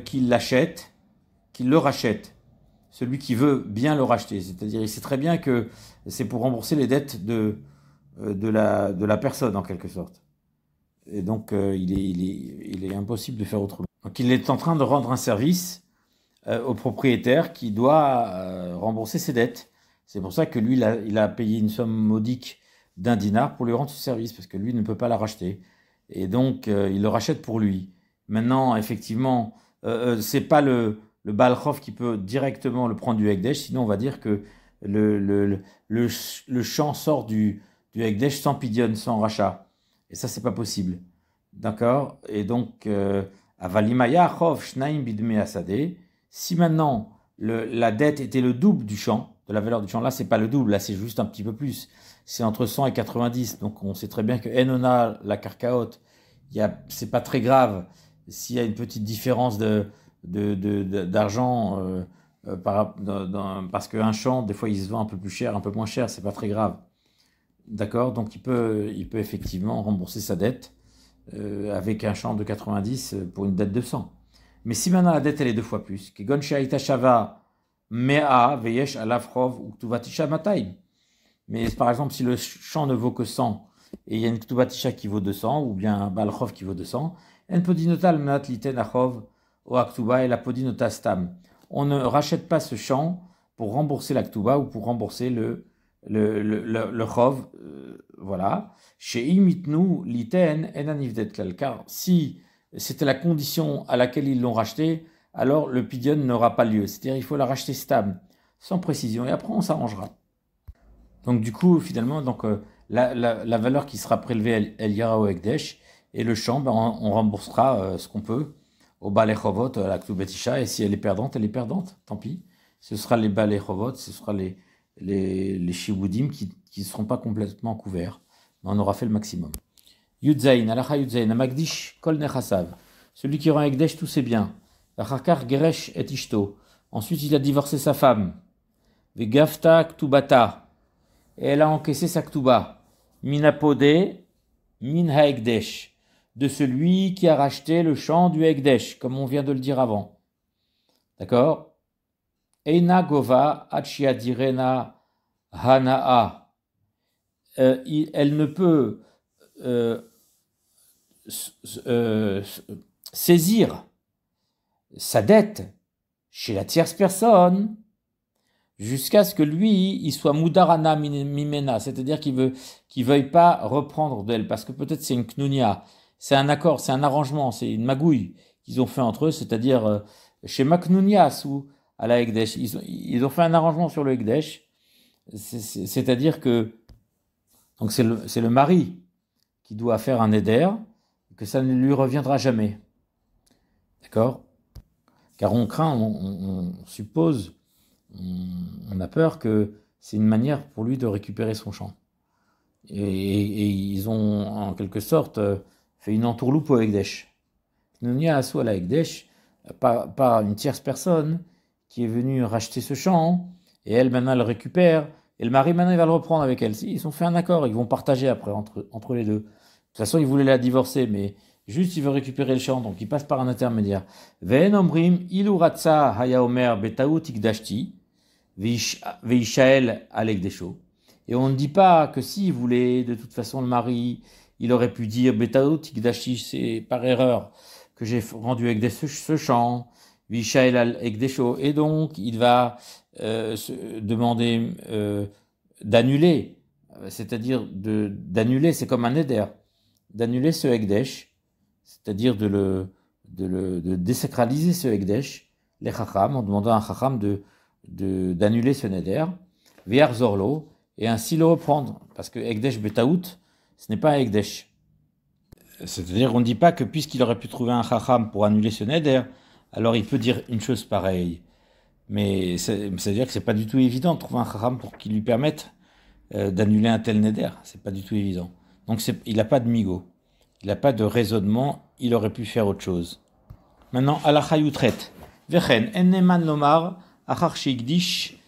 qu'il le rachète, celui qui veut bien le racheter. C'est-à-dire, il sait très bien que c'est pour rembourser les dettes de la personne, en quelque sorte. Et donc, il est impossible de faire autrement. Donc, il est en train de rendre un service au propriétaire qui doit rembourser ses dettes. C'est pour ça que lui, il a payé une somme modique d'un dinar pour lui rendre ce service, parce que lui ne peut pas la racheter. Et donc, il le rachète pour lui. Maintenant, effectivement, c'est pas le Baal Chov qui peut directement le prendre du Ekdesh, sinon on va dire que le champ sort du Ekdesh sans pidyon, sans rachat. Et ça, c'est pas possible. D'accord? Et donc, Avalimaya Chov Shnaim Bidme Asade. Si maintenant la dette était le double du champ, de la valeur du champ, là, c'est pas le double, là, c'est juste un petit peu plus. C'est entre 100 et 90. Donc, on sait très bien que Enona, la Karkaot, c'est pas très grave s'il y a une petite différence d'argent parce qu'un champ, des fois, il se vend un peu plus cher, un peu moins cher, c'est pas très grave. D'accord? Donc, il peut effectivement rembourser sa dette avec un champ de 90 pour une dette de 100. Mais si maintenant la dette, elle est 2 fois plus, Kegon Shaita Shava Mea Veyesh Alafrov ou Ktuvatisha Mataim. Mais par exemple, si le champ ne vaut que 100 et il y a une Ktuvatisha qui vaut 200 ou bien un Balchov qui vaut 200, En Podinotal Menat Liten Achov ou Aktuba et la Podinota Stam. On ne rachète pas ce champ pour rembourser la Ktuba ou pour rembourser le Chov. Voilà. Chez Imitnu Liten Enanivdet Klal. Car si c'était la condition à laquelle ils l'ont racheté, alors le pidyon n'aura pas lieu. C'est-à-dire il faut la racheter stam, sans précision, et après on s'arrangera. Donc du coup, finalement, la valeur qui sera prélevée, elle ira au Ekdesh, et le champ, ben, on remboursera ce qu'on peut au Balei Chovot, à la Ktoubet Isha, et si elle est perdante, tant pis. Ce sera les Balei Chovot, ce sera les Shibudim qui ne seront pas complètement couverts. Mais on aura fait le maximum. Yudzaïn, Alacha Yudzaïn, Amagdish, Kol Nechasav. Celui qui rend Ekdesh tous ses biens. Achakar Geresh et Ishto. Ensuite, il a divorcé sa femme. Vegafta Ktubata. Et elle a encaissé sa Ktuba. Minapode, Min Haekdesh. De celui qui a racheté le champ du Ekdesh, comme on vient de le dire avant. D'accord? Eina Gova, Achiadirena Hanaa. Elle ne peut saisir sa dette chez la tierce personne jusqu'à ce que lui, il soit mudarana mimena, c'est-à-dire qu'il veuille pas reprendre d'elle, parce que peut-être c'est une knunia, c'est un accord, c'est un arrangement, c'est une magouille qu'ils ont fait entre eux, c'est-à-dire chez Maknunias ou à la Ekdesh, ils ont fait un arrangement sur le Ekdesh, c'est-à-dire que donc c'est le mari qui doit faire un éder, que ça ne lui reviendra jamais. D'accord? Car on craint, on suppose, on a peur que c'est une manière pour lui de récupérer son champ. Et ils ont en quelque sorte fait une entourloupe au Ekdesh. Knunia Asou à la Ekdesh, par une tierce personne qui est venue racheter ce champ, et elle maintenant le récupère, et le mari maintenant il va le reprendre avec elle. Ils ont fait un accord, ils vont partager après entre les deux. De toute façon, il voulait la divorcer, mais juste il veut récupérer le champ, donc il passe par un intermédiaire. Ve'en omrim ilu ratza haya omer betaout ikdashti veishael alekdesho. Et on ne dit pas que s'il voulait, de toute façon, le mari, il aurait pu dire betaout ikdashti, c'est par erreur que j'ai rendu avec ce champ, veishael alekdesho, et donc il va se demander d'annuler, c'est-à-dire d'annuler, c'est comme un éder, d'annuler ce Ekdesh, c'est-à-dire de désacraliser ce Ekdesh, les Chacham, en demandant à un Chacham d'annuler ce Neder, Ve'ar Zorlo, et ainsi le reprendre, parce que Ekdesh Betaout, ce n'est pas un Ekdesh. C'est-à-dire on ne dit pas que puisqu'il aurait pu trouver un Chacham pour annuler ce Neder, alors il peut dire une chose pareille. Mais c'est-à-dire que c'est pas du tout évident de trouver un Chacham pour qu'il lui permette d'annuler un tel Neder. C'est pas du tout évident. Donc il n'a pas de migo. Il n'a pas de raisonnement. Il aurait pu faire autre chose. Maintenant, Alacha Yutret. Vechen, enneman lomar, achar sheikdish,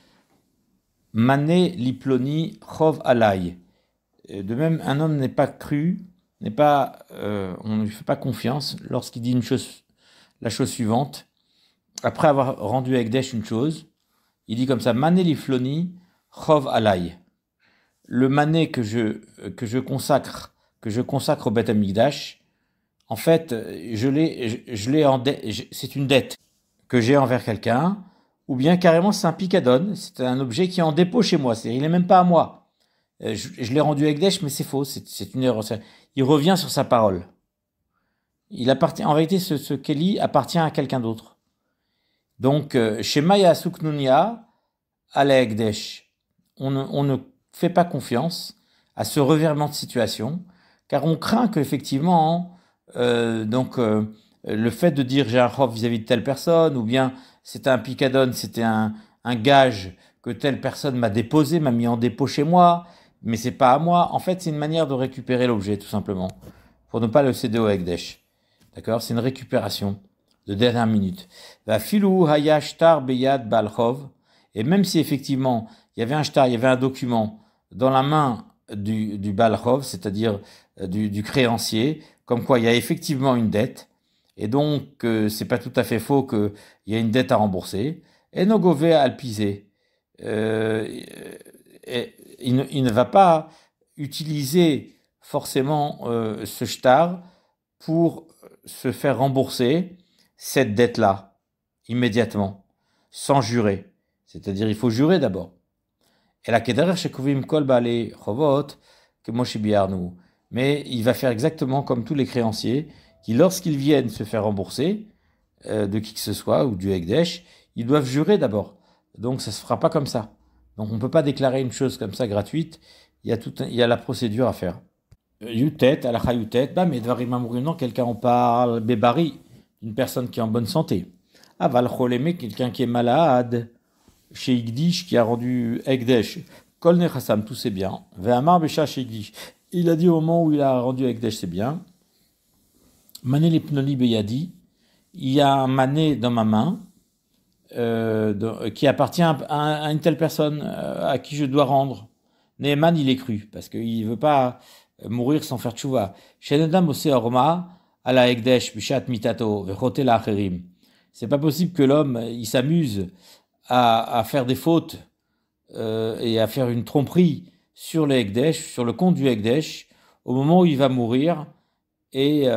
mané liploni, chov alay. De même, un homme n'est pas cru, on ne lui fait pas confiance lorsqu'il dit la chose suivante. Après avoir rendu à Ekdesh une chose, il dit comme ça, mané lifloni, chov alay. Le mané que je consacre au Beth Amikdash, en fait, c'est une dette que j'ai envers quelqu'un, ou bien carrément c'est un picadon, c'est un objet qui est en dépôt chez moi, c'est-à-dire il n'est même pas à moi. Je l'ai rendu à Ekdesh, mais c'est faux, c'est une erreur. Il revient sur sa parole. En vérité, ce Keli appartient à quelqu'un d'autre. Donc, chez Maya Suknunia, à la Ekdesh, on ne fait pas confiance à ce revirement de situation, car on craint qu'effectivement, le fait de dire j'ai un chov vis-à-vis de telle personne, ou bien c'était un picadon, c'était un gage que telle personne m'a déposé, m'a mis en dépôt chez moi, mais c'est pas à moi. En fait, c'est une manière de récupérer l'objet, tout simplement, pour ne pas le céder au Ekdesh. D'accord? C'est une récupération de dernière minute. Va filou hayashtar beyad balchov. Et même si effectivement il y avait un shtar, il y avait un document dans la main du balchov, c'est-à-dire du créancier, comme quoi il y a effectivement une dette, et donc c'est pas tout à fait faux qu'il y a une dette à rembourser. Et nogové alpisé, il ne va pas utiliser forcément ce shtar pour se faire rembourser cette dette-là immédiatement, sans jurer. C'est-à-dire, il faut jurer d'abord. Et la kederer shekovim kol baalei chovot que Moshe biarnu. Mais il va faire exactement comme tous les créanciers qui, lorsqu'ils viennent se faire rembourser de qui que ce soit ou du Ekdesh, ils doivent jurer d'abord. Donc, ça se fera pas comme ça. Donc, Donc on ne peut pas déclarer une chose comme ça gratuite, il y a la procédure à faire. Yutet, alacha yutet, mais dvarim amourinant, quelqu'un on parle, bébari, une personne qui est en bonne santé. Aval cholémé, quelqu'un qui est malade, chez Igdish, qui a rendu Ekdesh. Kol nechassam, tout c'est bien. Ve'amar besha chez Igdish. Il a dit au moment où il a rendu Ekdesh, c'est bien. Mané l'ipnoli beyadi, il y a un mané dans ma main, qui appartient à une telle personne à qui je dois rendre. Neeman, il est cru, parce qu'il ne veut pas mourir sans faire tchouva. Shenedam ose orma, ala Ekdesh, bishat mitato, vechote la acherim. C'est pas possible que l'homme, il s'amuse à faire des fautes et à faire une tromperie sur le Ekdesh, sur le compte du Ekdesh, au moment où il va mourir, et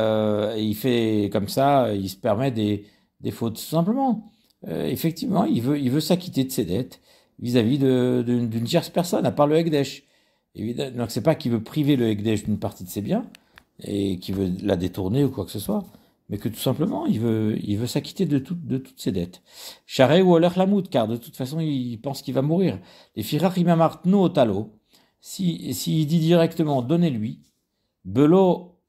il fait comme ça, il se permet des fautes. Tout simplement, effectivement, il veut s'acquitter de ses dettes vis-à-vis d'une tierce personne, à part le Ekdesh. Donc c'est pas qu'il veut priver le Ekdesh d'une partie de ses biens, et qu'il veut la détourner ou quoi que ce soit, mais que tout simplement, il veut s'acquitter de toutes ses dettes. Charé ou Oler Lamoud, car de toute façon, il pense qu'il va mourir. Les Firach Imamart no Otalo, s'il dit directement, donnez-lui, Belo,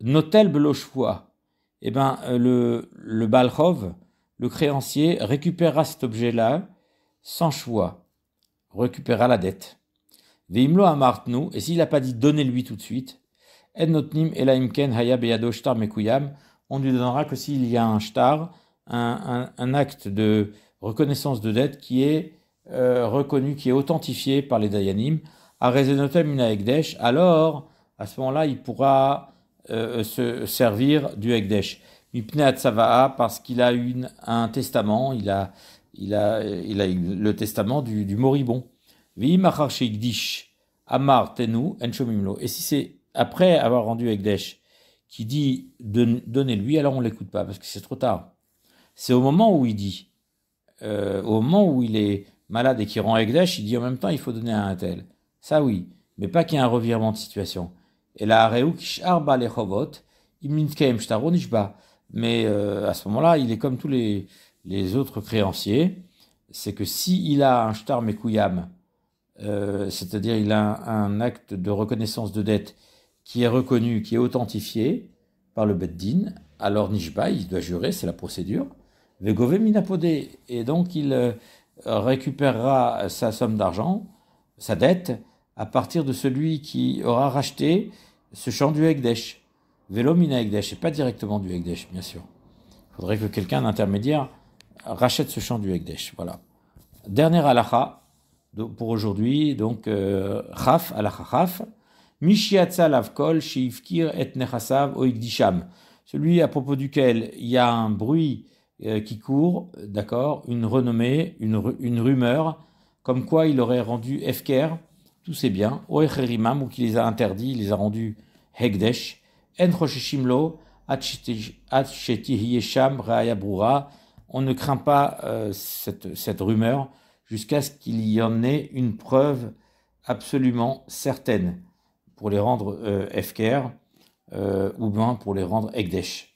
Notel Belo Shvoa, eh ben, le Balchov, le créancier, récupérera cet objet-là sans choix, récupérera la dette. Veimlo Amartnu, et s'il n'a pas dit donnez-lui tout de suite, on lui donnera que s'il y a un shtar, un acte de reconnaissance de dette qui est reconnu, qui est authentifié par les dayanim, à Rezenotem une Ekdesh, alors à ce moment-là il pourra se servir du Ekdesh. Mipne Tzava'a, parce qu'il a eu un testament, il a eu le testament du moribond. Veimachar sheikdish amar tenu enshomimlo. Et si c'est après avoir rendu Ekdesh, qui dit donnez-lui, alors on ne l'écoute pas, parce que c'est trop tard. C'est au moment où il dit, au moment où il est malade et qu'il rend Ekdesh, il dit en même temps il faut donner à un tel. Ça oui, mais pas qu'il y ait un revirement de situation. Et là, Areu kishar ba lechovot, imnitkeem shtaro nishba. Mais à ce moment-là, il est comme tous les autres créanciers, c'est que s'il a un shtar mekuyam, c'est-à-dire il a un acte de reconnaissance de dette qui est reconnu, qui est authentifié par le Beddin, alors Nishba, il doit jurer, c'est la procédure. Vegove minapodé, et donc il récupérera sa somme d'argent, sa dette, à partir de celui qui aura racheté ce champ du Ekdesh. Velo mina Ekdesh, et pas directement du Ekdesh, bien sûr. Il faudrait que quelqu'un d'intermédiaire rachète ce champ du Ekdesh. Voilà. Dernière halakha pour aujourd'hui, donc Chaf, halakha Chaf. Mishiatza lavkol sheifkir et nechasav oikdisham. Celui à propos duquel il y a un bruit qui court, d'accord, une renommée, une rumeur, comme quoi il aurait rendu Efker, tous ses biens, oecherimam, ou qu'il les a interdits, il les a rendus Hegdesh, en chosheshimlo, atchetihiyesham raayabrura. On ne craint pas cette rumeur jusqu'à ce qu'il y en ait une preuve absolument certaine pour les rendre Efker ou bien pour les rendre Ekdesh.